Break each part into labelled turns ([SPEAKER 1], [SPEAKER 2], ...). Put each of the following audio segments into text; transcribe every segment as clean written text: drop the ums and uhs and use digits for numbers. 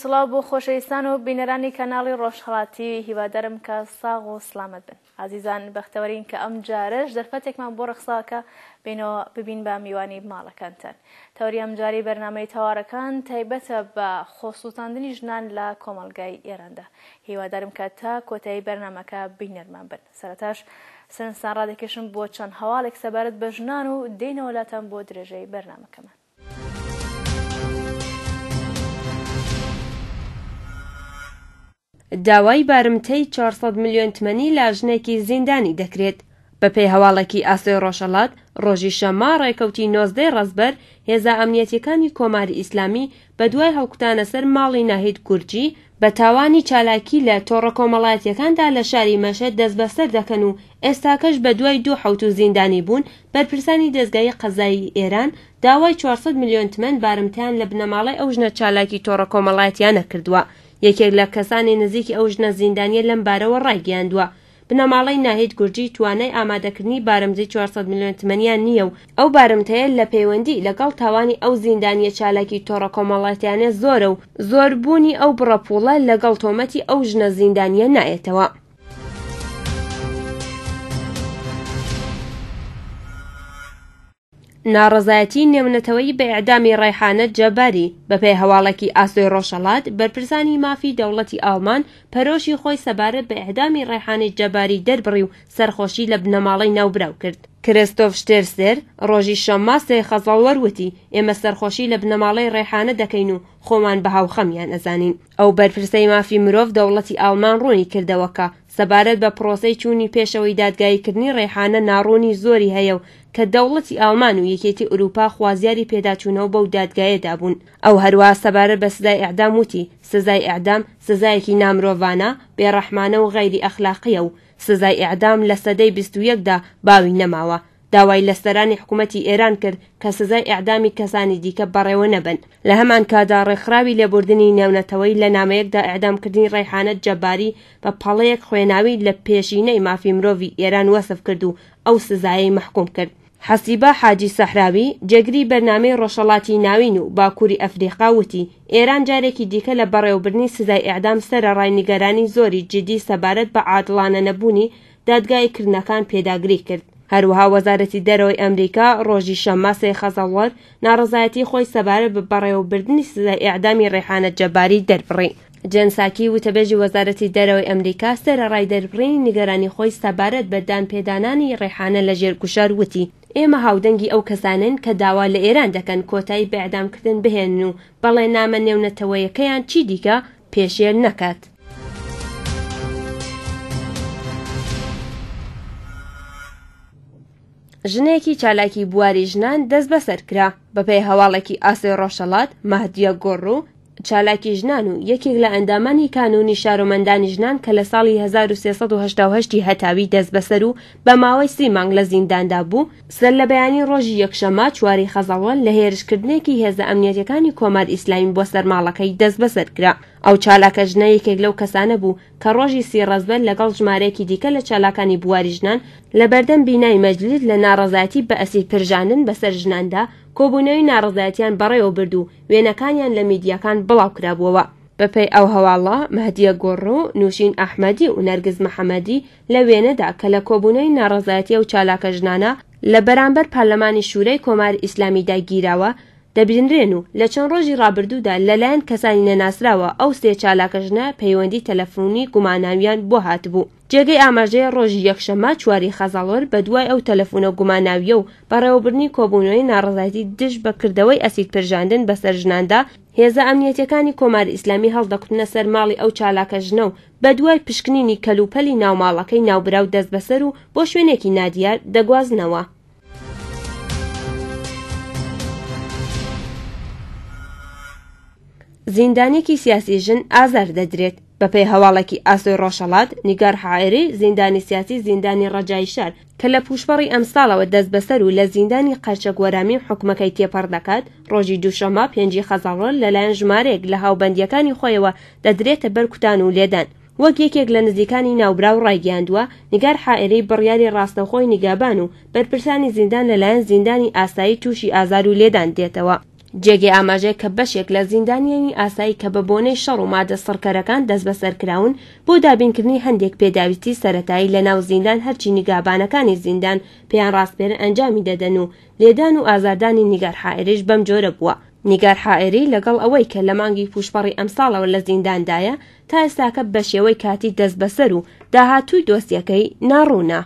[SPEAKER 1] سڵاو بۆ خۆشەویستان و بینەرانی کەناڵی ڕۆژهەڵاتی هیوادارم کە ساغ و سلامت بن. عزیزان بەختەوەرین کە ئەم جارش دەرفەتێکمان بۆ ڕەخساکە بینەوە ببین بە میوانی ماڵەکانتان. تەوری ئەم جاری بەرنامەی تەوارەکان تایبەتە بە خۆسووتاندنی ژنان لە کۆمەڵگای ئێراندا. هیوادارم کە تا کۆتایی بەرنامەکە بینەرمان بن. سەرەتاش سنسان ڕادێکێشم بۆ چەند هەواڵێک سەبارەت بە ژنان و دێنەوەلاتان بۆ درێژەی بەرنامەکەمان.
[SPEAKER 2] داوای بارمتەی 400 ملیۆن تمەنی لە ژنێکی زیندانی دەکرێت. بەپێی هەواڵێکی ئاسۆی ڕۆژهەڵات ڕۆژی شەممە ڕێکەوتی 19 ڕەزبەر هێزە ئەمنیەتیەکانی کۆماری ئیسلامی بە دوای هەڵکوتانە سەر ماڵی ناهید کورجی بە تاوانی چالاکی لە تۆڕە کۆمەڵایەتیەکاندا لە شاری مەشەد دەست بەسەر دەکەن و ئێستاکەش بە دوای 2 حەوت و زیندانی بوون بەرپرسانی دەستگای قەزایی ئێران داوای 400 ملیۆن تمەن بارمتیان لە بنەماڵی ئەو ژنە چالاکی تۆڕە کۆمەڵایەتیانە کردووە. یەکێک لە کەسانی نزیکی ئەو ژنە زیندانیە لەم بارەوە ڕایگەیاندووە. بنەماڵەی ناهید گورجی توانای ئامادەکردنی بارمزی 400 ملیۆن تمەنیان نییە و ئەو بارمتەیە لە پەیوەندی لەگەڵ تاوانی ئەو زیندانیە چالاکی تۆڕە کۆمەڵایەتیانە زۆرە و زۆربوونی ئەو بڕەپوڵە لەگەڵ تۆمەتی ئەو ژنە زیندانیە نایەتەوە. ناڕەزایەتی نێونەتەوەی بە ئیعدامی ڕەیحانە جەباری بەپێی هەواڵێکی ئاسۆی ڕۆژهەڵات بەرپرسانی مافی دەوڵەتی ئاڵمان پەرۆشی خۆی سەبارەت بە ئیعدامی ڕەیحانەی جەباری دەربڕی و سەرخۆشی لە بنەماڵەی ناوبراو کرد. کریستۆف شتێرسێر ڕۆژی شەممە سێ خەزەڵ وەروتی ئێمە سەرخۆشی لە بنەماڵەی ڕێحانە دەکەین و خۆمان بە هاوخەمیان ئەزانین. ئەو بەرپرسەی مافی مرۆڤ دەوڵەتی ئاڵمان ڕوونی کردەوەکە سەبارەت بە پرۆسەی چوونی پێشەوەی دادگاییکردنی ڕێحانە ناڕوونی زۆری هەیە و کە دەوڵەتی ئاڵمان و یەکێتی ئوروپا خوازیاری پێداچوونەوە بەو دادگایەدا بوون. ئەو هەروە سەبارەت بە سزای ئیعدام وتی سزای ئیعدام سزایەکی نامرۆڤانە بێڕەحمانە و غەیری ئەخلاقیە و سزای ئیعدام لە سەدەی 21دا باوی نەماوە. داوای لەسەرانی حکوومەتی ئێران کرد کە سزای ئیعدامی کەسانی دیکە بەڕێوە نەبن. لە هەمان کادا ڕێکخراوی لێبوردنی نێونەتەوەی لە نامەیەکدا ئیعدامکردنی ڕەیحانە جەباری بە پەڵەیەک خوێناوی لە پێشینەی مافی مرۆڤی ئێران وەسف کرد و ئەو سزایەی مەحکوم کرد. حەسیبە حاجی سەحراوی جێگری بەرنامەی ڕۆژهەڵاتی ناوین و باکووری ئەفریقا وتی ئێران جارێکی دیکە لە بەڕێوەبردنی سزای ئیعدام سەرەڕای نیگەرانی زۆری جدی سەبارەت بە عادڵانە نەبوونی دادگایکردنەکان پێداگری کرد. هەروەها وەزارەتی دەرەوەی ئەمریکا ڕۆژی شەممە سێ خەزەڵوەر ناڕەزایەتی خۆی سەبارەت بە بەڕێوەبردنی سزای ئیعدامی ڕێحانە جەباری دەربڕی. جەنساکی وتەبێژی وەزارەتی دەرەوەی ئەمریکا سەرەڕای دەربڕینی نیگەرانی خۆی سەبارەت بە دانپێدانانی ڕێحانە لە ژێرگوشار وتی ئێمە هاودەنگی ئەو کەسانن کە داوا لە ئێران دەکەن کۆتایی بە ئیعدامکردن بهێنن و بەڵێ نامە نێونەتەوەیەکەیان چی دیکە پێشێل نەکات. ژنێکی چالاکی بواری ژنان دەست بەسەر کرا. بەپێی هەواڵێکی ئاسۆی ڕۆژهەڵات مەهدیە گۆڕوو چالاکی ژنان و یەکێک لە ئەندامانی کانونی شارۆمەندانی ژنان کە لە ساڵی 1380 هەتاوی دەست بەسەر و بە ماوەی 30 مانگ لە زینداندا بوو سەر لە بەیانی ڕۆژی یەکشەممە چواری خەزەڵوە لە هێرشکردنێکی هێزە ئەمنیەتیەکانی کۆمار ئیسلامی بۆ سەرماڵەکەی دەست بەسەر کرا. ئەو چالاکە ژنە یەکێک لەو کەسانە بوو کە ڕۆژی 30 ڕەزبەر لەگەڵ ژمارەیەکی دیکە لە چالاکانی بواری ژنان لە بەردەم بینای مەجلیس لە ناڕەزایەتی بە ئەسیر پرژاندن بەسەر ژناندا کۆبوونەوەی ناڕەزایەتیان بەڕێوە برد و وێنەکانیان لە میدیاکان بڵاو کرابووەوە. بەپێی ئەو هەواڵە مەهدیە گۆڕوو، نووشین ئەحمەدی و نەرگز مەحەمەدی لە وێنەدا کە لە کۆبوونەوەی ناڕەزایەتی و چالاکە ژنانە لە بەرامبەر پارلەمانی شوورەی کۆماری ئیسلامی داگیراوە دەبینرێن و لە چەند ڕۆژی ڕابردوودا لەلایەن کەسانی نەناسراوە ئەو سێ چالاکە ژنە پەیوەندی تەلەفۆنی گوماناویان بۆ هاتبوو. جێگەی ئاماژەیە ڕۆژی یەکشەممە چواری خەزەڵوەر بە دوای ئەو تەلەفۆنە گوماناویە و بەڕێوەبردنی کۆبوونەوەی ناڕەزایەتی دژ بە کردەوەی ئەسیر پرژاندن بەسەر ژناندا هێزە ئەمنیەتیەکانی کۆماری ئیسلامی هەڵدەکوتنە سەر ماڵی ئەو چالاکە ژنە و بە دوای پشکنینی کەلوپەلی ناوماڵەکەی ناوبراو دەست بەسەر و بۆ شوێنێکی نادیار دەگوازنەوە. زیندانێکی سیاسی ژن ئازار دەدرێت. بەپێی هەواڵێکی ئاسۆی ڕۆژهەڵات نیگار حائری زیندانی سیاسی زیندانی ڕەجای شار کە لە پوشپەڕی ئەم ساڵەوە دەست بەسەر و لە زیندانی قەرچە گۆرامی حکومەکەی تێپەڕ دەکات ڕۆژی دووشەممە 5 خەزەڵوەر لەلایەن ژمارەیەک لە هاوبەندیەکانی خۆیەوە دەدرێتە بەر کوتان و لێدان. وەک یەکێک لە نزیکانی ناوبراو ڕایگەیاندووە نیگار حائری بڕیاری ڕاستەوخۆی نیگابان و بەرپرسانی زیندان لەلایەن زیندانی ئاسایی تووشی ئازار و لێدان دێتەوە. جێگەی ئاماژەیە کە بەشێک لە زیندانیانی ئاسایی کە بە بۆنەی شەڕ و مادە سڕکەرەکان دەست بەسەرکراون بۆ دابینکردنی هەندێک پێداویستی سەرەتایی لە ناو زیندان هەرچی نیگابانەکانی زیندان پێیان ڕاستپێرە ئەنجامی دەدەن و لێدان و ئازاردانی نیگار حائریش بەم جۆرە بووە. نیگار حائری لەگەڵ ئەوەی کە لە مانگی پوشپەڕی ئەمساڵەوە لە زینداندایە تا ئێستاکە بە شێوەی کاتی دەست بەسەر و داهاتووی دۆستیەکەی ناڕوونە.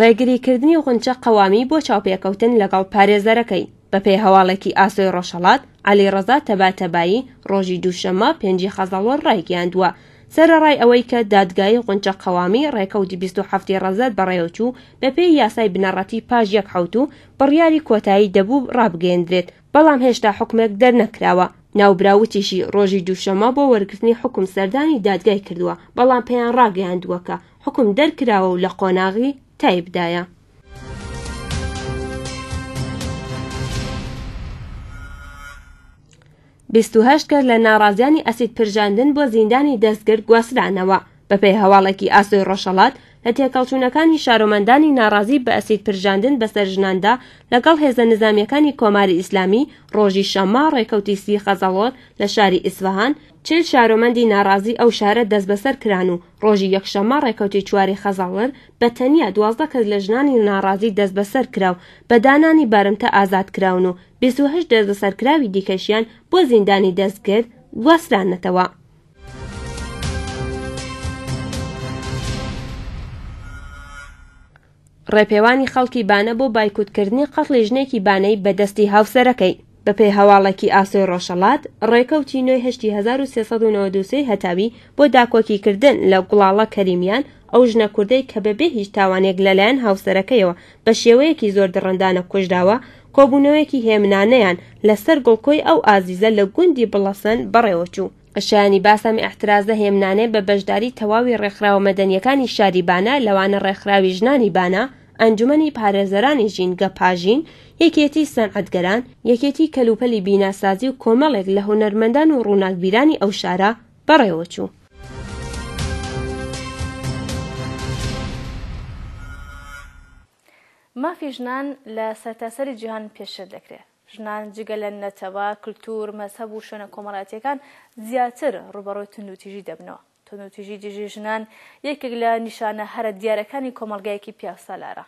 [SPEAKER 2] ڕێگریکردنی غونچە قەوامی بۆ چاوپێکەوتن لەگەڵ پارێزەرەکەی بەپێی هەواڵێکی ئاسۆی ڕۆژهەڵات عەلیڕەزا تەباتەبایی ڕۆژی دووشەممە 5 خەزەڵوە ڕایگەیاندووە سەرەڕای ئەوەی کە دادگای غونچە قەوامی ڕێکەوتی 27 ڕەزەت بەڕێوەچوو بەپێی یاسای بنەڕەتی پاش 1 حەوت بڕیاری کۆتایی دەبوو ڕابگەیەندرێت بەڵام هێشتا حکومێک دەرنەکراوە. ناوبراوتیشی ڕۆژی دووشەممە بۆ وەرگرتنی حکم سەردانی دادگای کردووە بەڵام پێیان ڕاگەیاندووە کە حکم دەرکراوە و لە قۆناغی تایبدایە. بیست کەس لە ناڕازیانی ئەسید پرژاندن بۆ زیندانی دەستگرت گواسرانەوە بەپێی هەواڵێکی ئاسۆی ڕۆژهەڵات لە تێکەڵچوونەکانی شارۆمەندانی ناڕازی بە ئەسید پرژاندن بەسەر ژناندا لەگەڵ هێزە نظامیەکانی کۆماری ئیسلامی ڕۆژی شەممە ڕێکەوتی 30 خەزەڵۆر لە شاری ئیسفەهان 40 شارۆمەندی ناڕازی ئەو شارە دەست بەسەر کران و ڕۆژی یەکشەممە ڕێکەوتی 4 خەزەڵەر بە تەنیا 12 کەس لە ژنانی ناڕازی دەست بەسەر کراو بە دانانی بارمتە ئازاد کراون و 28 دەست بەسەرکراوی دیکەشیان بۆ زیندانی دەستگرت گواسرانەتەوە. ڕێپێوانی خەڵکی بانە بۆ بایکوتکردنی قەتڵی ژنێکی بانەی بەدەستی هاوسەرەکەی بەپێی هەواڵێکی ئاسۆی ڕۆژهەڵات ڕێکەوتی 9/1393 هەتاوی بۆ داکۆکیکردن لە گوڵاڵە کەریمیان ئەو ژنە کوردەی کە بەبێ هیچ تاوانێک لەلایەن هاوسەرەکەیەوە بە شێوەیەکی زۆر دڕندانە کوژراوە کۆبوونەوەیەکی هێمنانەیان لەسەر گوڵکۆی ئەو ئازیزە لە گوندی بڵەسەن بەڕێوەچوو. شایانی باسەمی احترازە هێمنانێ بە بەشداری تەواوی ڕێکخراوە مەدەنیەکانی شاری بانە لەوانە ڕێکخراوی ژنانی بانە، ئەنجومەنی پارێزەرانی ژینگە پاژین، یەکێتی سەنعەتگەران، یەکێتی کەلوپەلی بیناسازی و کۆمەڵێک لە هونەرمەندان و ڕووناکبیرانی ئەو شارە بەڕێوەچوو.
[SPEAKER 1] مافی ژنان لە سەرتاسەری جیهان پێشتر دەکرێت. ژنان جگە لە نەتەوە، کلتور، مەزهەب و شوێنە کۆمەڵایەتیەکان زیاتر ڕوبەڕۆی توندوتیژی دەبنەوە. توندوتیژی دژی ژنان یەکێک لە نیشانە هەرە دیارەکانی کۆمەڵگایەکی پیاوسالارە.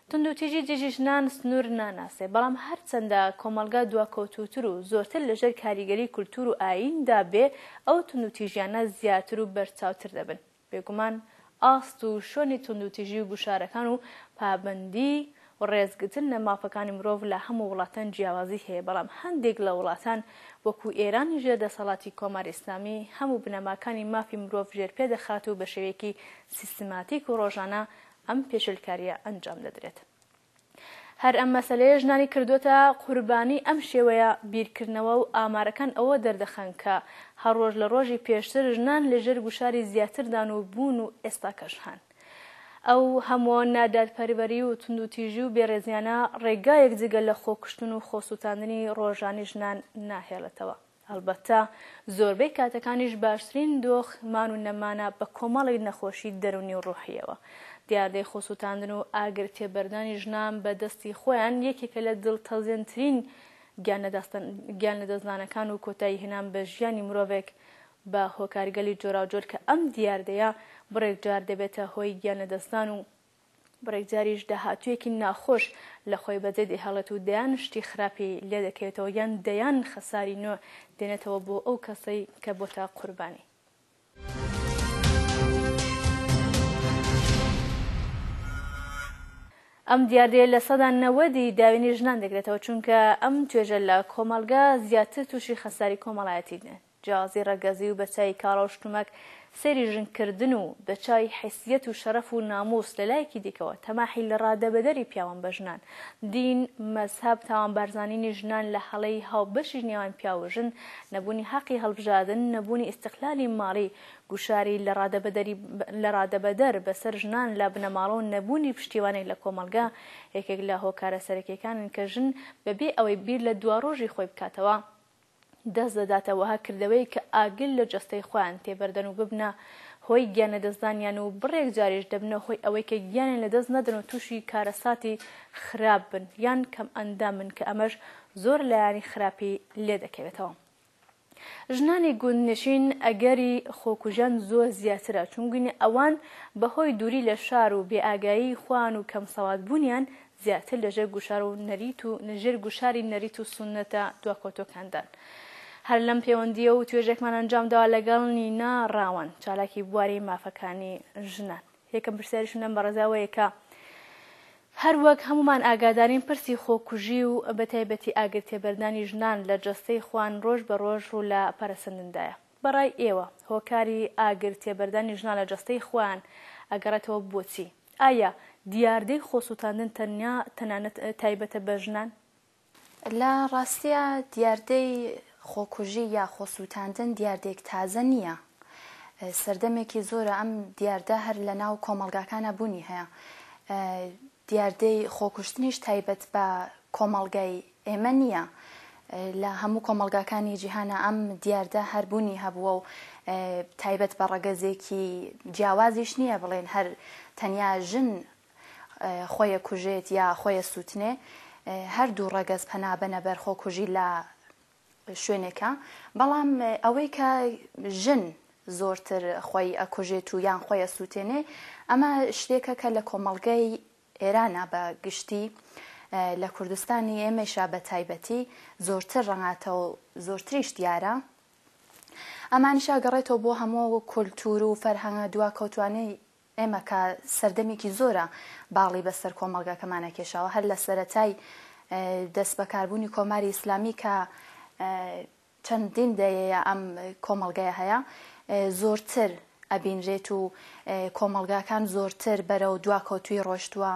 [SPEAKER 1] توندوتیژی دژی ژنان سنوور ناناسێ، بەڵام هەرچەندە کۆمەلگا دواکەوتوتر و زۆرتر لەژێر کاریگەری کولتور و ئایندا بێ، ئەو توندوتیژیانە زیاتر و بەرچاوتر دەبن. بێگومان ئاست و شۆنی توندوتیژی و گوشارەکان و پابەندی و ڕێزگرتن لە مافەکانی مرۆڤ لە هەموو وڵاتان جیاوازی هەیە، بەڵام هەندێک لە وڵاتان وەکو ئێرانی ژێر دەسەڵاتی کۆماری ئیسلامی هەموو بنەماکانی مافی مرۆڤ ژێرپێ دەخات و بە شێوەیەکی سیستماتیک و ڕۆژانە ئەم پێشلکاریە ئەنجام دەدرێت. هەر ئەم مەسەلەیە ژنانی کردوتە قوربانی ئەم شێوەیە بیرکردنەوە و ئامارەکان ئەوە دەردەخەن کە هەڕۆژ لە ڕۆژی پێشتر ژنان لەژێر گوشاری زیاتردان و بوون و ئێستا کەشهان. ئەو هەموو نادادپەروەری و توندوتیژی و بێڕێزیانە ڕێگایەک جگە لە خۆکشتن و خۆسووتاندنی ڕۆژانی ژنان ناهێڵێتەوە. هەڵبەتە زۆربەی کاتەکانیش باشترین دۆخمان و نەمانە بە کۆمەڵی نەخۆشی دەرونی و ڕوحیەوە. دیاردەی خۆسووتاندن و ئاگر تێبەردانی ژنان بە دەستی خۆیان یەکێکە لە دڵتەزێنترین گیان لەدەستدانەکان و کۆتایی هێنان بە ژیانی مرۆڤێک بە هۆکارگەلی جۆراوجۆر کە ئەم دیاردەیە بڕێکجار دەبێتە هۆی گیان لەدەستدان و بڕێکجاریش داهاتوویەکی ناخۆش لە خۆی بەجێ دەهێڵێت و دەیان شتی خراپی لێ دەکەوێتەوە یان دەیان خەساری نوێ دێنێتەوە بۆ ئەو کەسەی کە بۆتە قوربانی. ئەم دیاردەیە لە سەدا 90 داوێنی ژنان دەگرێتەوە، چونکە ئەم توێژە لە کۆمەلگا زیاتر تووشی خەساری کۆمەڵایەتی دێن. جیازی ڕەگەزی و بەچای کاڵە و شتومەک، سەیری ژنکردن و بەچای حیسیەت و شەرەف و ناموس لەلایەکی دیکەوە تەماحی لە ڕادەبەدەری پیاوان بە ژنان، دین، مەزهەب، تاوانبارزانینی ژنان لە هەڵەی هاوبەشی نێوان پیا و ژن، نەبوونی حەقی هەڵبژاردن، نەبوونی ئیستیقلالی ماڵی، گوشاری لە ڕادەبەدەر بەسەر ژنان لە بنەماڵە و نەبوونی پشتیوانێک لە کۆمەلگا یەکێک لە هۆکارە سەرەکیەکانن کە ژن بەبێ ئەوەی بیر لە دواڕۆژی خۆی بکاتەوە دەست دەداتەوەها کردەوەی کە ئاگل لە جەستەی خۆیان تێبەردەن و ببنە هۆی گیان لەدەستدانیان و بڕێک جاریش دەبنە هۆی ئەوەی کە گیانیان لەدەست نەدەن و تووشی کارەساتی خراپ بن یان کەم ئەندامن کە ئەمەش زۆر لایانی خراپی لێ دەکەوێتەوە. ژنانی گوندنشین ئەگەری خۆکوژان زۆر زیاترە چونگوینە ئەوان بەهۆی دووری لە شار و بێئاگایی خوان و کەم سەواد بوونیان زیاتر لەژێر گوشار و نەریت و نەژێر گوشاری نەریت و سونەتە دواکۆتۆکاندان. هەر لەم پەیوەندیە و توێژێکمان ئەنجامداوە لەگەڵ نینا ڕاوان چالاکی بواری مافەکانی ژنان. یەکەم پرسیاریشم لەم بەڕێزاوەیە کە هەروەک هەمومان ئاگادارین پرسی خۆکوژی و بەتایبەتی ئاگرتێبەردانی ژنان لە جەستەی خوان ڕۆژ بە ڕۆژ و لە پەرەسەندندایە. بەڕای ئێوە هۆکاری ئاگرتێبەردانی ژنان لە جەستەی خوان ئەگەڕێتەوە بۆچی؟ ئایا دیاردەی خۆسووتاندن تەنانەت تایبەتە بە ژنان؟
[SPEAKER 3] لە ڕاستیە دیاردەی خۆکوژی یا خۆسووتاندن دیاردێک تازە نییە. سەردەمێکی زۆرە ئەم دیاردە هەر لە ناو کۆمەڵگاکانە بوونی هەیە. دیاردەی خۆکوشتنیش تایبەت بە کۆمەڵگای ئێمە نییە. لە هەموو کۆمەڵگاکانی جیهانە ئەم دیاردە هەربوونی هەبووە و تایبەت بە ڕەگەزێکی جیاوازیش نییە بڵێن هەر تەنیا ژن خۆیە کوژێت یا خۆیە سووتنێ. هەردوو ڕەگەز پەنابەنە بەر خۆکوژی لە شوێنێکە، بەڵام ئەوەی کە ژن زۆرتر خۆی ئەکوژێت و یان خۆیە سووتێنێ ئەمە شتێکە کە لە کۆمەڵگەی ئێرانە بە گشتی لە کوردستانی ئێمەشا بە تایبەتی زۆرتر ڕەنگاتەوە زۆرتریش دیارە. ئەمانیشا گەڕێتەوە بۆ هەموو کولتور و فەرهەنگە دواکەوتوانەی ئێمە کە سەردەمێکی زۆرە باڵی بەسەر کۆمەڵگاکەمانە کێشاوە هەر لە سەرەتای دەست بەکاربوونی کۆماری ئیسلامی کە چەندین دەیە ئەم کۆمەڵگەیە هەیە زۆرتر ئەبینرێت و کۆمەڵگاکان زۆرتر بەرەو دواکەوتوی ڕۆشتووە.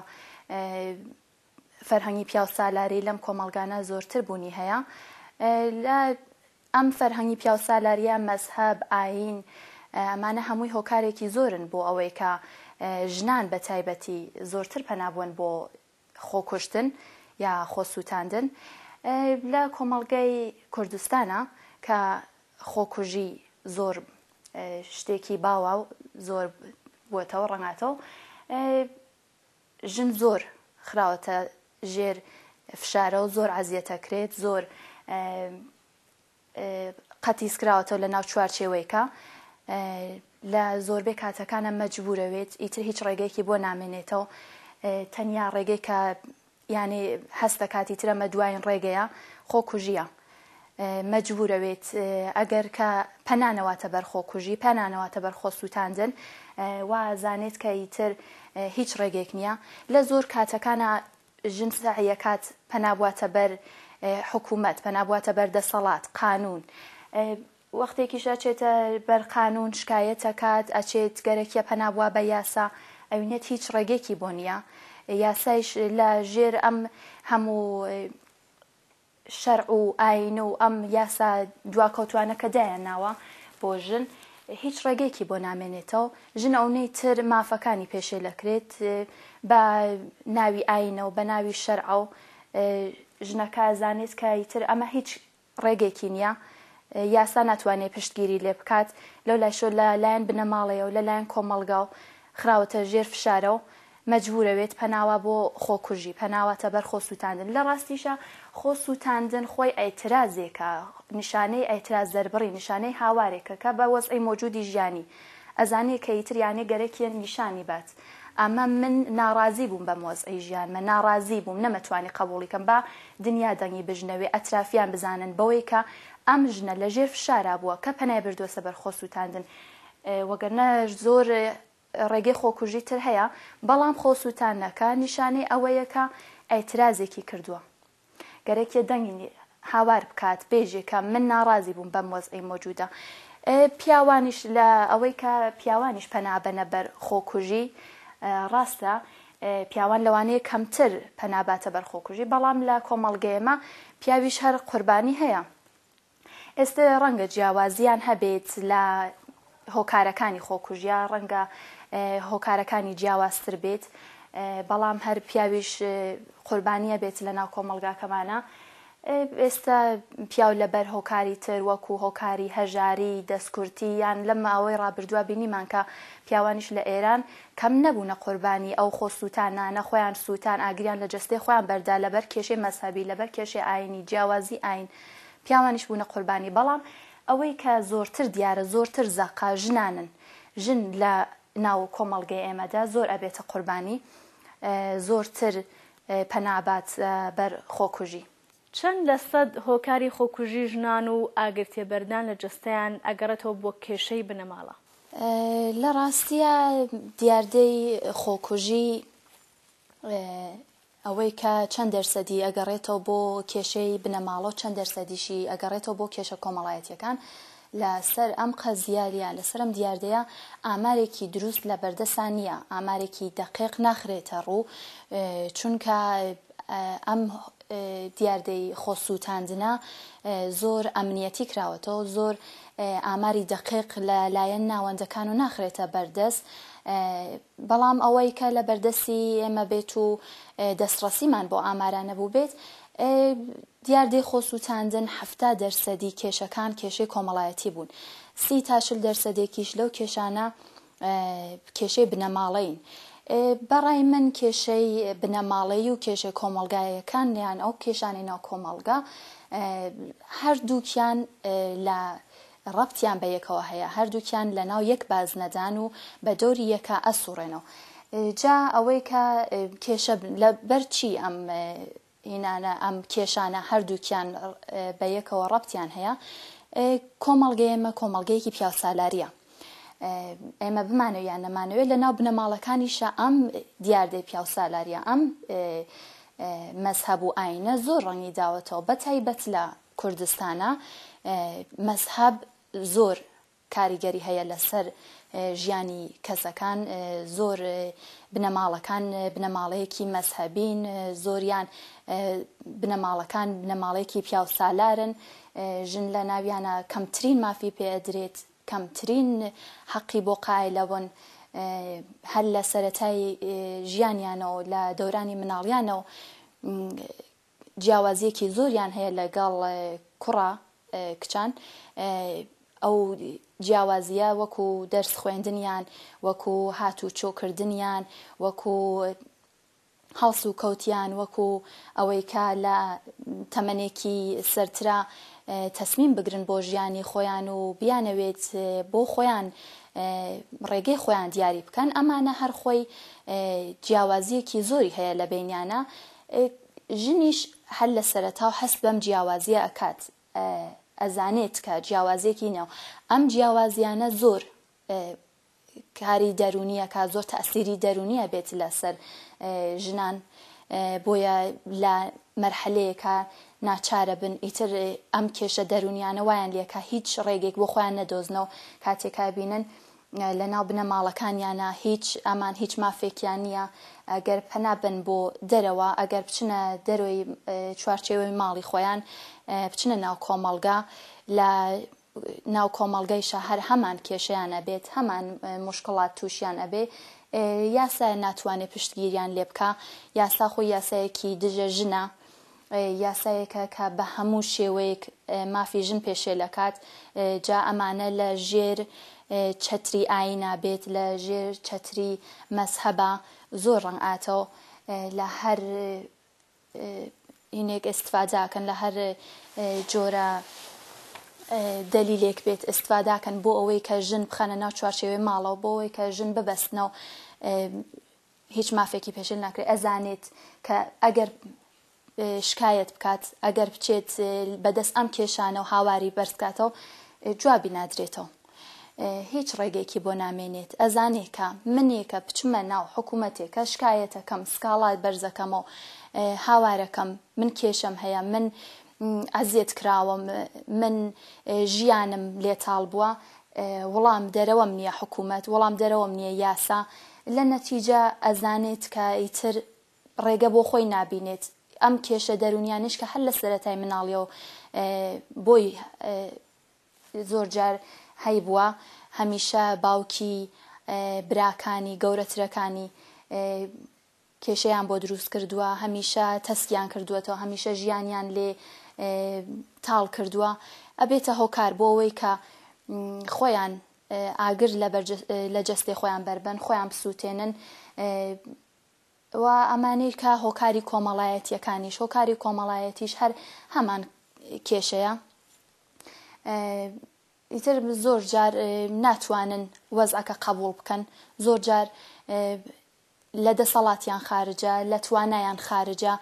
[SPEAKER 3] فەرهەنگی پیاو سالاری لەم کۆمەڵگانە زۆرتر بوونی هەیە. لە ئەم فەرهەنگی پیاو سالاریە مەزهەب ئاین ئەمانە هەمووی هۆکارێکی زۆرن بۆ ئەوەی کە ژنان بە تایبەتی زۆرتر پەنابوون بۆ خۆکوشتن یا خۆسووتاندن. لە کۆمەڵگەی کوردستانە کە خۆکوژی زۆر شتێکی باوە و زۆر بووەتەوە ڕەنگاتەوە ژن زۆر خراوەتە ژێر فشارە و زۆر عەزیەتەکرێت زۆر قەتیس کراوەتەوە لە ناو چوارچێوەیەکە لە زۆربەی کاتەکانە مەجبورەوێت ئیتر هیچ ڕێگەیەکی بۆ نامێنێتەوە تەنیا ڕێگەی کە یعنی هەستە کاتی ترە مە دوایین ڕێگەیە خۆکوژیە مەجبورەوێت ئەگەر کە پەنانەواتە بەر خۆکوژی پەنانەواتە بەر خۆسووتاندن وازانێت کە ئیتر هیچ ڕێگێک نییە. لە زۆر کاتەکانە ژن سەعیەکات پەنابواتە بەر حکوومەت پەنابواتە بەر دەسەڵات قانون وەختێکیش ئەچێتە بەر قانون شکایەتەکات ئەچێت گەرەکیە پەنابوا بە یاسا ئەوینێت هیچ ڕێگێکی بۆ نییە. یاسایش لە ژێر ئەم هەموو شەرع و ئاین و ئەم یاسا دواکەوتوانەکە دایەناوە بۆ ژن هیچ ڕێگەیەکی بۆ نامێنێتەوە. ژن ئەوەی تر مافەکانی پێشێ لەکرێت بە ناوی ئاینەوە بە ناوی شەرع و ژنەکە زانێت کە ئیتر ئەمە هیچ ڕێگێکی نییە یاسا ناتوانێت پشتگیری لێ بکات لەو لاشۆ لە لایەن بنەماڵەیە و لەلایەن کۆمەڵگا و خراوەتە ژێر فشارە و مەجبورەوێت پەناوە بۆ خۆکوژی پەناواتە بەر خۆسووتاندن. لە ڕاستیشە خۆسووتاندن خۆی ئەیترازێکە نیشانەی ئەیتراز دەربڕی نیشانەی هاوارێکە کە بە وەزعی مۆجودی ژیانی ئەزانێ کە ئیتر یانێ گەرەکیە نیشانی بات ئەمە من ناڕازی بووم بە مۆزعی ژیان من ناڕازی بووم نەمەتوانی قبوڵیکەم بە دنیا دەنگی بژنەوێ ئەترافیان بزانن بەوەی کە ئەم ژنە لە ژێر فشارا بووە کە پەنای بردووەسە بەر خۆسووتاندن وەگەرنە زۆر ڕێگەی خۆکوژی تر هەیە بەڵام خۆسووتانەکە نیشانەی ئەوەیە کە ئەیترازێکی کردووە گەرەکیە دەنگی هاوار بکات بێژێکە من ناڕازی بووم بەم وەزعی مۆجودە. پیاوانیش لە ئەوەی کە پیاوانیش پەنابەنە بەر خۆکوژی ڕاستە پیاوان لەوانەیە کەمتر پەناباتە بەر خۆکوژی بەڵام لە کۆمەڵگەیەمە پیاویش هەر قوربانی هەیە. ئێستا ڕەنگە جیاوازیان هەبێت لە هۆکارەکانی خۆکوژیە ڕەنگە هۆکارەکانی جیاوازتر بێت بەڵام هەر پیاویش قوربانیە بێت لە ناو کۆمەڵگاکەمانە ئێستا پیاو لەبەر هۆکاری تر وەکو هۆکاری هەژاری دەستکورتی یان لەم ماوەی ڕابردووە بینیمان کە پیاوانیش لە ئێران کەم نەبوونە قوربانی ئەو خۆ سووتانانە خۆیان سووتان ئاگریان لە جەستەی خۆیان بەردا لەبەر کێشەی مەسەبی لەبەر کێشەی ئاینی جیاوازی ئاین پیاوانیش بوونە قوربانی بەڵام ئەوەی کە زۆرتر دیارە زۆرتر زەقا ژنانن ژن لە ناو کۆمەڵگەی ئێمەدا زۆر ئەبێتە قوربانی زۆرتر پەنابات بەر خۆکوژی
[SPEAKER 1] چەند لە سەد هۆکاری خۆکوژی ژنان و ئاگرتێبەردان لە جەستەیان ئەگەڕێتەوە بۆ کێشەی بنەماڵە
[SPEAKER 3] لە ڕاستیە دیاردەی خۆکوژی ئەوەی کە چەند دەرسەدی ئەگەڕێتەوە بۆ کێشەی بنەماڵە چەند دەرسەدیشی ئەگەڕێتەوە بۆ کێشە کۆمەڵایەتیەکان لەسەر ئەم قەزیاریە لەسەر ئەم دیاردەیە ئامارێکی دروست لە بەردەسان نییە ئامارێکی دەقیق ناخرێتە ڕوو چونکە ئەم دیاردەی خۆسووتاندنە زۆر ئەمنیەتی کراوەتەوە زۆر ئاماری دەقیق لە لایەن ناوەندەکان و ناخرێتە بەردەست بەڵام ئەوەی کە لە بەردەستی ئێمە بێت و دەستڕەسیمان بۆ ئامارانە بوو بێت دیاردەی خۆسووتاندن 70% کێشەکان کێشەی کۆمەڵایەتی بوون 30% لەو کێشانە کێشەی بنەماڵەین بەڕای من کێشەی بنەماڵەیی و کێشەی کۆمەلگایەکان یان ئەو کێشانی ناو کۆمەلگا هەردووکیان لە ڕەبتیان بە یەکەوە هەیە هەردووکیان لە ناو یەک بازنەدان و بە دۆری یەکە ئەسوڕێنەوە جا ئەوەی کە کێشە لە بەرچی ئەم کێشانە هەردووکیان بە یەکەوە ڕەبتیان هەیە کۆمەڵگەی ئێمە کۆمەڵگەیەکی پیاوسالاریە ئێمە بمانەوە یان نەمانەوێت لە ناو بنەماڵەکانیشە ئەم دیاردەی پیاوسالاریە ئەم مەزهەب و ئاینە زۆر ڕەنگی داوەتەوە بە تایبەت لە کوردستانە مەزهەب زۆر کاریگەری هەیە لەسەر ژیانی کەسەکان زۆر بنەماڵەکان بنەماڵەیەکی مەزهەبین زۆریان بنەماڵەکان بنەماڵەیەکی پیاوسالارن ژن لە ناویانە کەمترین مافی پێدرێت کەمترین حەقی بۆ قایلەبوون هەر لە سەرەتای ژیانیانەوە لە دەورانی مناڵیانەوە جیاوازیەکی زۆریان هەیە لەگەڵ کوڕە کچان ئەو جیاوازیە وەکو دەرس خوێندنیان وەکو هاتوو چۆکردنیان وەکو هەڵس و کەوتیان وەکو ئەوەی کە لە تەمەنێکی سەرترا تەسمیم بگرن بۆ ژیانی خۆیان و بیانەوێت بۆ خۆیان ڕێگەی خۆیان دیاری بکەن ئەمانە هەر خۆی جیاوازیەکی زۆری هەیە لە بینیانە ژنیش هەر لە سەرەتا و هەست بەم جیاوازیە ئەکات ئەزانێت کە جیاوازیەکی نەوە ئەم جیاوازیانە زۆر کاری دەرونیە کا زۆر تەئسیری دەرونیە بێت لەسەر ژنان بۆیە لە مەرحەلەیەکە ناچارە بن ئیتر ئەم کێشە دەرونیانە وایان لێکە هیچ ڕێگێک بۆ خۆیان نەدۆزنەوە کاتێکا بینن لە ناو بنەماڵەکانیانە ئەمان هیچ مافێکیان نییە ئەگەر پەنابن بۆ دەرەوە ئەگەر بچنە دەروی چوارچێوەی ماڵی خۆیان بچنە ناو کۆمەڵگا لە ناو کۆمەڵگەیشە هەر هەمان کێشەیانە بێت هەمان مشکڵات تووشیان ئەبێ یاسا ناتوانێت پشتگیریان لێ بکە یاسا خۆی یاسایەکی دژە ژنە یاسایەکە کە بە هەموو شێوەیەک مافی ژن پێشێ لەکات جا ئەمانە لە ژێر چەتری ئاینە بێت لە ژێر چەتری مەزهەبە زۆر ڕەنگ ئاتەوە لە هەر هینێک ئستفاداکەن لە هەر جۆرە دلیلێک بێت ئستفاداکەن بۆ ئەوەی کە ژن بخەنە ناو چوارچێوەی ماڵەوە بۆ ئەوەی کە ژن ببەستنەوە هیچ مافێکی پێشێل ناکرێت ئەزانێت کە ئەگەر شکایەت بکات ئەگەر بچێت بەدەست ئەم کێشانە و هاواری بەرزکاتەوە جوابی نادرێتەوە هیچ ڕێگەیەکی بۆ نامێنێت ئەزانێت کە منێکە بچمە ناو حکوومەتێکە شکایەتەکەم سکاڵات بەرزەکەمەوە هاوارەکەم من کێشەم هەیە من ئەزیێت کراوەم من ژیانم لێتاڵ بووە وەڵام دەرەوەم نییە حکوومەت وەڵام دەرەوەم نییە یاسا لە نەتیجە ئەزانێت کە ئیتر ڕێگە بۆ خۆی نابینێت ئەم کێشە دەرونیانش کە هەر لە سەرەتای مناڵیەوە بۆی زۆر جار هەی بووە هەمیشە باوکی براکانی گەورەترەکانی کێشەیان بۆ دروست کردووە هەمیشە تەسکیان کردووەتەوە هەمیشە ژیانیان لێ تاڵ کردووە ئەبێتە هۆکار بۆ ئەوەی کە خۆیان ئاگر لە جەستێ خۆیان بربن خۆیان بسووتێنن و ئەمانەی کە هۆکاری کۆمەڵایەتیەکانیش هۆکاری کۆمەڵایەتیش هەر هەمان کێشەیە ئیتر زۆر جار ناتوانن وەزعەکە قبول بکەن زۆر جار لە دەسەڵاتیان خارجە لە توانایان خارجە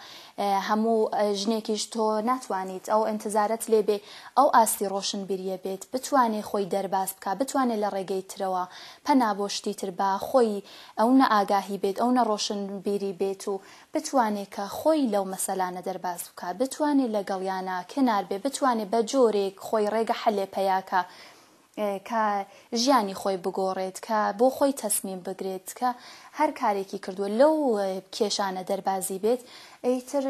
[SPEAKER 3] هەموو ژنێکیش تۆ ناتوانیت ئەو ئینتزارەت لێبێ ئەو ئاستی ڕۆشنبیریە بێت بتوانێت خۆی دەرباز بکە بتوانێت لە ڕێگەی ترەوە پەنا بۆ شتی تر بە خۆی ئەو نەئاگاهی بێت ئەو نەڕۆشنبیری بێت و بتوانێت کە خۆی لەو مەسەلانە دەرباز بکە بتوانێت لەگەڵیانە کنار بێ بتوانێت بە جۆرێک خۆی ڕێگە حەلێ پەیاکە کە ژیانی خۆی بگۆڕێت کە بۆ خۆی تەسمیم بگرێت کە هەر کارێکی کردووە لەو کێشانە دەربازی بێت ئەیتر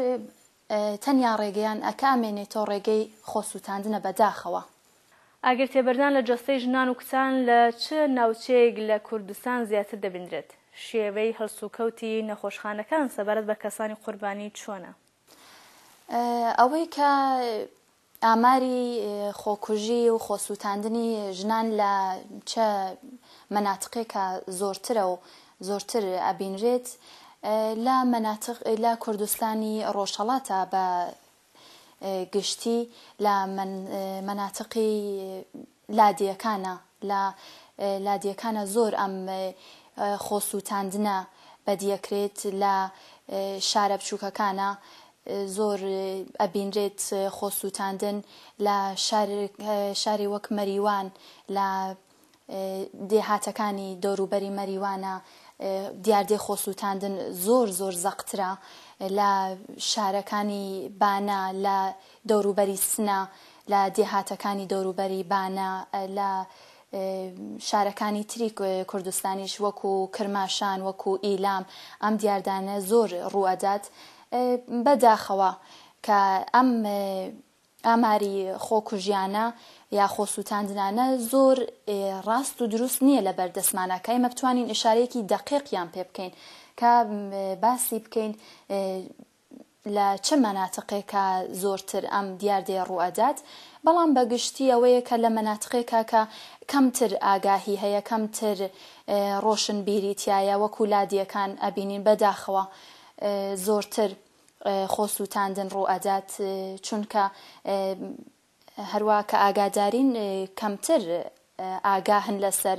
[SPEAKER 3] تەنیا ڕێگەیان ئەکامێنێتەوە ڕێگەی خۆسووتاندنە بەداخەوە.
[SPEAKER 1] ئاگر تێبەردان لە جەستەی ژنان و کچان لە چ ناوچەیەک لە کوردستان زیاتر دەبیندرێت؟ شێوەی هەڵسوکەوتی نەخۆشخانەکان سەبارەت بە کەسانی قوربانی چۆنە؟
[SPEAKER 3] ئەوەی کە ئاماری خۆکوژی و خۆسووتاندنی ژنان لە چە مەناتقێکە زۆرترە و زۆرتر ئەبینرێت لە مەناتق لە کوردستانی ڕۆژهەڵاتە بە گشتی لە مەناتقی لادیەکانە لە لادیەکانە زۆر ئەم خۆسووتاندنە بەدیەکرێت لە شارە بچووکەکانە زۆر ئەبینرێت خۆسووتاندن لە شاری وەک مەریوان لە دێهاتەکانی دەوروبەری مەریوانە دیاردێ خۆسووتاندن زۆر زۆر زەقترە لە شارەکانی بانە لە دەوروبەری سنە لە دێهاتەکانی دەوروبەری بانە لە شارەکانی تری کوردستانیش وەکو کرماشان وەکو ئیلام ئەم دیاردانە زۆر ڕوئەدات بەداخەوە کە ئەم ئاماری خۆکوژیانە یا خۆسووتاندنانە زۆر ڕاست و دروست نییە لە بەردەستمانەکە ئێمە بتوانین ئشارەیەکی دەقیقیان پێ بکەین کە باسی بکەین لە چه مەناتقێکە زۆرتر ئەم دیاردێ ڕوئەدات بەڵام بەگشتی ئەوەیە کە لە مەناتقێکە کە کەمتر ئاگاهی هەیە کەمتر ڕۆشنبیری تایە وەکو لادیەکان ئەبینین بەداخەوە زۆرتر خۆسووتاندن ڕوئەدات چونکە هەروە کە ئاگادارین کەمتر ئاگاهن لەسەر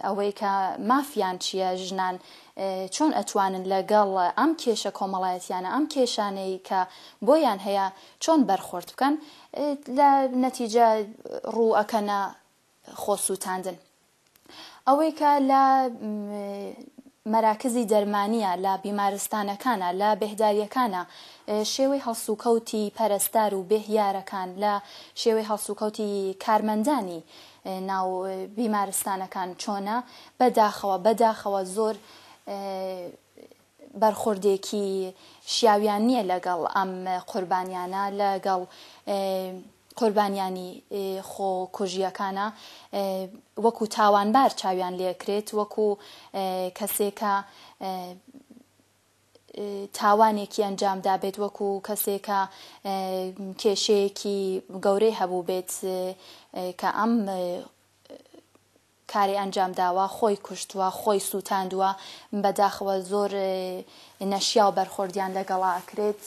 [SPEAKER 3] ئەوەی کە مافیان چییە ژنان چۆن ئەتوانن لەگەڵ ئەم کێشە کۆمەڵایەتیانە ئەم کێشانەی کە بۆیان هەیە چۆن بەرخۆرد بکەن لە نەتیجە ڕوئەکەنە خۆسووتاندن ئەوەی کە لە مەراکزی دەرمانیە لە بیمارستانەکانە لە بێهداریەکانە شێوەی هەڵسوکەوتی پەرستار و بێهیارەکان لە شێوەی هەڵسوکەوتی کارمەندانی ناو بیمارستانەکان چۆنە بەداخەوە زۆر بەرخوردێکی شیاویان نییە لەگەڵ ئەم قوربانیانە لەگەڵ قوربانیانی خۆکوژیەکانە وەکو تاوانبار چاویان لێکرێت وەکو کەسێکە تاوانێکی ئەنجامدا بێت وەکو کەسێکە کێشەیەکی گەورەی هەبوو بێت کە ئەم کاری ئەنجامداوە خۆی کوشتووە خۆی سووتاندووە بەداخەوە زۆر نەشیا و بەرخۆردیان لەگەڵا ئەکرێت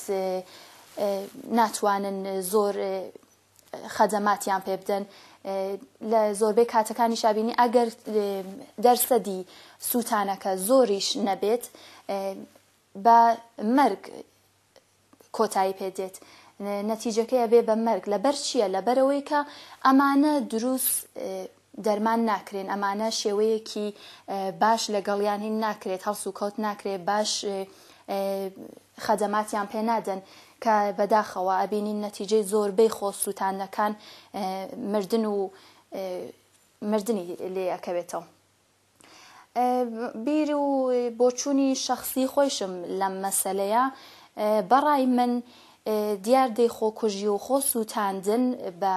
[SPEAKER 3] ناتوانن زۆر خەدەماتیان پێ بدەن لە زۆربەی کاتەکانی شابینی ئەگەر دەرسەدی سووتانەکە زۆریش نەبێت بە مەرگ کۆتایی پێدێت نەتیجەکەی ئەبێ بە مەرگ لەبەر چییە لەبەرەوەی کە ئەمانە دروست دەرمان ناکرێن ئەمانە شێوەیەکی باش لەگەڵیان هین ناکرێت هەڵسوکەوت ناکرێت باش خەدەماتیان پێ نادەن کە بەداخەوە ئەبینین نەتیجەی زۆربەی خۆسووتانەکان مردنی لێ ئەکەوێتەوە بیر و بۆچوونی شەخصی خۆشم لەم مەسەلەیە بەڕای من دیاردەی خۆکوژی و خۆسووتاندن بە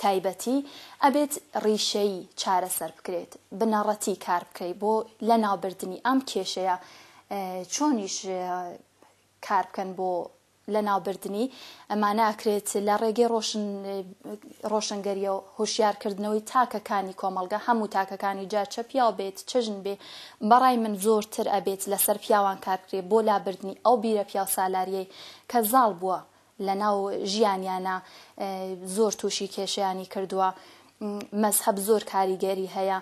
[SPEAKER 3] تایبەتی ئەبێت ڕیشەی چارەسەر بکرێت بنەڕەتی کار بکەیت بۆ لە ناوبردنی ئەم کێشەیە چۆنیش کار بکەن بۆ لە ناوبردننی ئەمانە ئەکرێت لە ڕێگەی ڕۆشنگەریە و هوشیارکردنەوەی تاکەکانی کۆمەلگا هەموو تاکەکانی جا چە پیاو بێت چەژن بێ بەڕای من زۆرتر ئەبێت لەسەر پیاوان کارکرێ بۆ لابردننی ئەو بیرە پیاو سالاریەی کە زاڵ بووە لە ناو ژیانیانە زۆر تووشی کێشیانی کردووە مەزهەب زۆر کاریگەری هەیە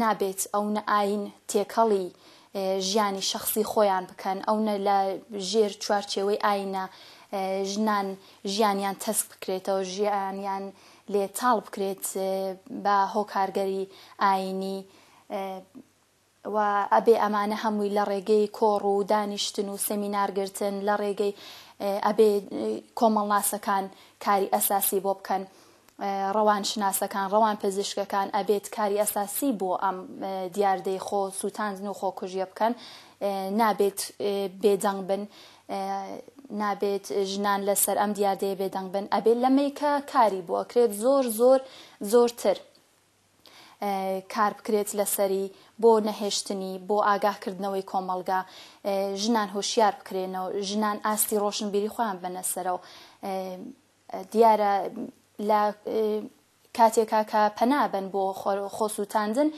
[SPEAKER 3] نابێت ئەو ئاین تێکەڵی ژیانی شخصی خۆیان بکەن ئەو لە ژێر چوارچێوەی ئاینە ژنان ژیانیان تەسک بکرێتەوە ژیانیان لێتاڵ بکرێت بە هۆکارگەری ئاینی و ئەبێ ئەمانە هەمووی لە ڕێگەی کۆڕ و دانیشتن و سەمینارگرتن لە ڕێگەی ئەبێ کۆمەڵناسەکان کاری ئەساسی بۆ بکەن ڕەوانشناسەکان ڕەوان پزیشکەکان ئەبێت کاری ئەساسی بۆ ئەم دیاردەی خۆ سووتاندن و خۆکوژیە بکەن نابێت بێدەنگ بن نابێت ژنان لەسەر ئەم دیاردەیە بێدەنگ بن ئەبێت لەمەیکە کاری بۆ ئەکرێت زۆرتر کار بکرێت لەسەری بۆ نەهێشتنی بۆ ئاگاهکردنەوەی کۆمەلگا ژنان هوشیار بکرێنەوە ژنان ئاستی ڕۆشنبیری خۆیان بنەسەرەوە دیارە لە کاتێکا کە پەنابن بۆ خۆسووتاندن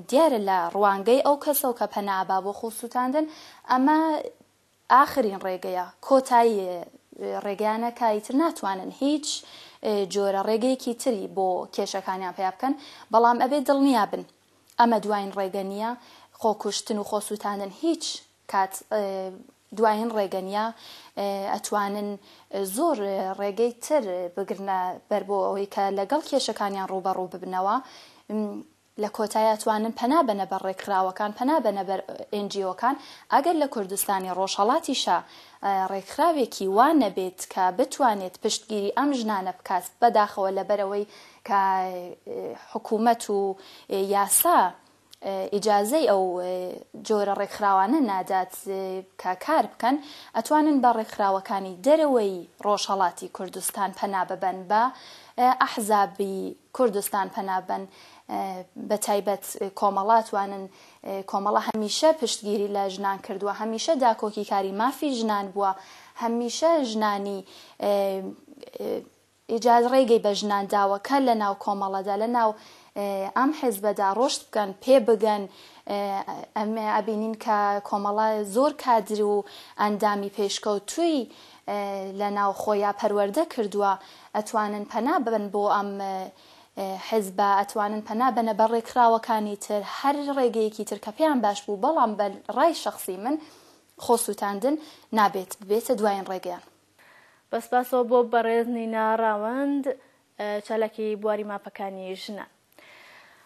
[SPEAKER 3] دیارە لە ڕوانگەی ئەو کەسەوە کە پەنابا بۆ خۆسووتاندن ئەمە ئاخرین ڕێگەیە کۆتایی ڕێگەیانە کایتر ناتوانن هیچ جۆرە ڕێگەیەکی تری بۆ کێشەکانیان پیا بکەن بەڵام ئەبێ دڵنیا بن ئەمە دوایین ڕێگە نیە خۆکوشتن و خۆسووتاندن هیچ کات دوایین ڕێگەنیا ئەتوانن زۆر ڕێگەی تر بگرنە بەر بۆ ئەوەی کە لەگەڵ کێشەکانیان ڕوبەڕوو ببنەوە لە کۆتایی ئەتوانن پەنابەنە بەر ڕێکخراوەکان پەنابەنە بەر NGOکان ئەگەر لە کوردستانی ڕۆژهەڵاتیشە ڕێکخراوێکی وان نەبێت کە بتوانێت پشتگیری ئەم ژنانە بکات بەداخەوە لەبەرەوەی کە حکوومەت و یاسا ئیجازەی ئەو جۆرە ڕێکخراوانە نادات کە کار بکەن ئەتوانن بە ڕێکخراوەکانی دەرەوەی ڕۆژهەڵاتی کوردستان پەنابەبەن بە ئەحزابی کوردستان پەنابەن بە تایبەت کۆمەڵاتوانن کۆمەڵە هەمیشە پشتگیری لە ژنان کردووە هەمیشە داکۆکی کاری مافی ژنان بووە هەمیشە ژنانی ئیجاز ڕێگەی بە ژنان داوە کە لە ناو کۆمەڵەدا لە ناو ئەم حیزبەدا ڕۆشت بکەن پێ بگەن ئەمە ئەبینین کە کۆمەڵە زۆر کادر و ئەندامی پێشکەوتووی لە ناو خۆیان پەروەردە کردووە ئەتوانن پەنا ببن بۆ ئەم حیزبە ئەتوانن پەنا بنە بە ڕێکخراوەکانی تر هەر ڕێگەیەکی تر کە پێیان باش بوو بەڵام بە ڕای شەخصی من خۆسووتاندن نابێت ببێتە دوایین ڕێگەیان
[SPEAKER 1] بەسپاسەوە بۆ بەڕێزنی ناڕاوەند چالاکی بواری ماپەکانی ژنە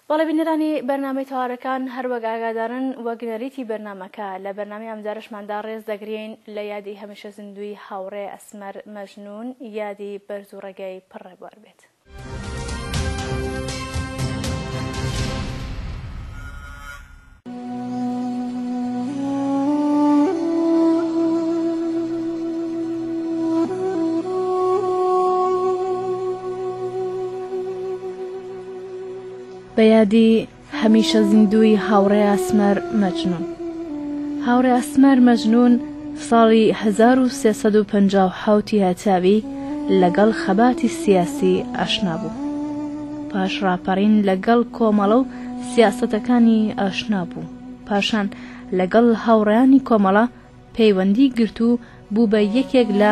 [SPEAKER 1] بەڵێ بینەرانی بەرنامەی تەوارەکان هەروەک ئاگادارن وەگنەریتی بەرنامەکە لە بەرنامەی ئەمجارشماندا ڕێز دەگرین لە یادی هەمیشە زیندوی هاوڕێ ئەسمەر مەجنون یادی بەرز و ڕێگەی پڕێبوار بێت بەیادی هەمیشە زیندوی هاوڕێ ئەسمەر مەجنون هاوڕێ ئەسمەر مەجنون ساڵی 1357 هەتاوی لەگەڵ خەباتی سیاسی ئاشنا بوو پاش ڕاپەڕین لەگەڵ کۆمەڵە و سیاسەتەکانی ئاشنا بوو پاشان لەگەڵ هاوڕێیانی کۆمەڵە پەیوەندی گرت و بوو بە یەکێک لە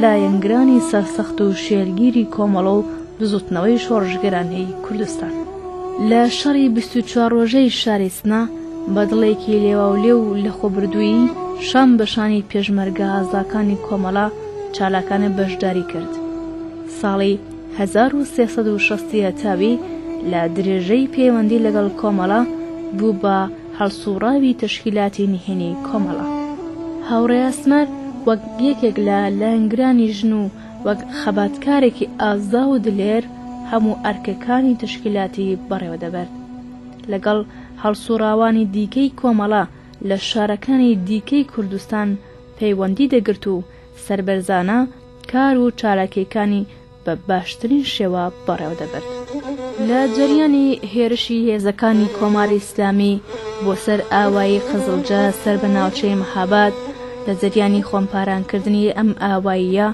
[SPEAKER 1] لایەنگرانی سەرسەخت و شێرگیری کۆمەڵە و دزوتنەوەی شۆڕژگەرانەی کوردستان لە شەڕی 24 ڕۆژەی شاری سنا بە دڵێکی لێواولێ و لە خۆبردوویی شان بەشانی پێشمەرگە ئازاکانی کۆمەڵە چالاکانە بەشداری کرد ساڵی 1360 هەتاوی لە درێژەی پەیوەندی لەگەڵ کۆمەڵە بوو بە هەڵسوڕاوی تەشکیلاتی نهێنی کۆمەڵە هاوڕێ ئەسمەر وەک یەکێک لە لایەنگرانی ژن و وەک خەباتکارێکی ئازا و دلێر هەموو ئەرکەکانی تشکیلاتی بەڕێوە دەبەر لەگەڵ هەڵسوڕاوانی دیکەی کۆمەڵە لە شارەکانی دیکەی کوردستان پەیوەندی دەگرت و سەربەرزانە کار و چالاکیەکانی بە باشترین شێوە بەڕێوە دەبرد لە جەریانی هێرشی هێزەکانی کۆماری ئیسلامی بۆ سەر ئاوایی قزڵجە سەر بە ناوچەی مەهاباد لە جەریانی خۆمپارانکردنی ئەم ئاواییە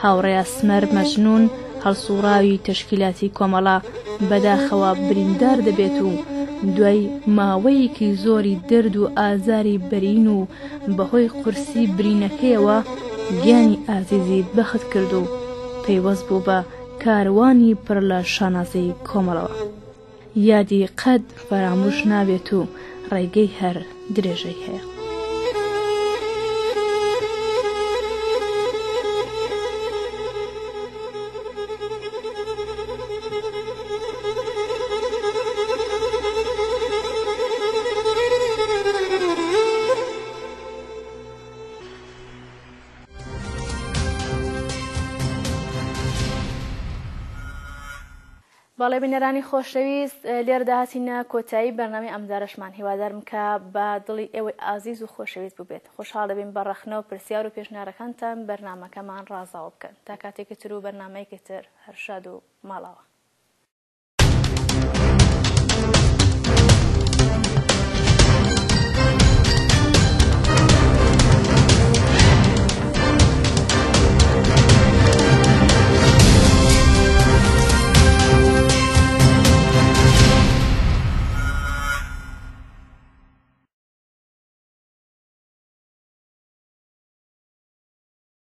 [SPEAKER 1] هاوڕێ ئەسمەر مەجنون هەڵسوڕاوی تەشکیلاتی کۆمەڵە بەداخەوە بریندار دەبێت و دوای ماوەیەکی زۆری دەرد و ئازاری بەرین و بەهۆی قورسی برینەکەیەوە گیانی ئازیزی بەخت کرد و پەیوەست بوو بە کاروانی پڕ لە شانازەی کۆمەڵەوە. یادی قەت فەرامۆش نابێت و ڕێگەی هەر درێژەی هەیە. باڵێ بینەرانی خۆشەویست لێرەدا هاتینە کۆتایی بەرنامەی ئەمجارەشمان هیوادارم کە بە دڵی ئێوەی ئازیز و خۆشەویست ببێت. خۆشحاڵ دەبین بە ڕەخنەوە پرسیار و پێشنیارەکانتان بەرنامەکەمان ڕازاوە بکەن تا کاتێکی تر و بەرنامەیەکی تر هەر شاد و ماڵاوە.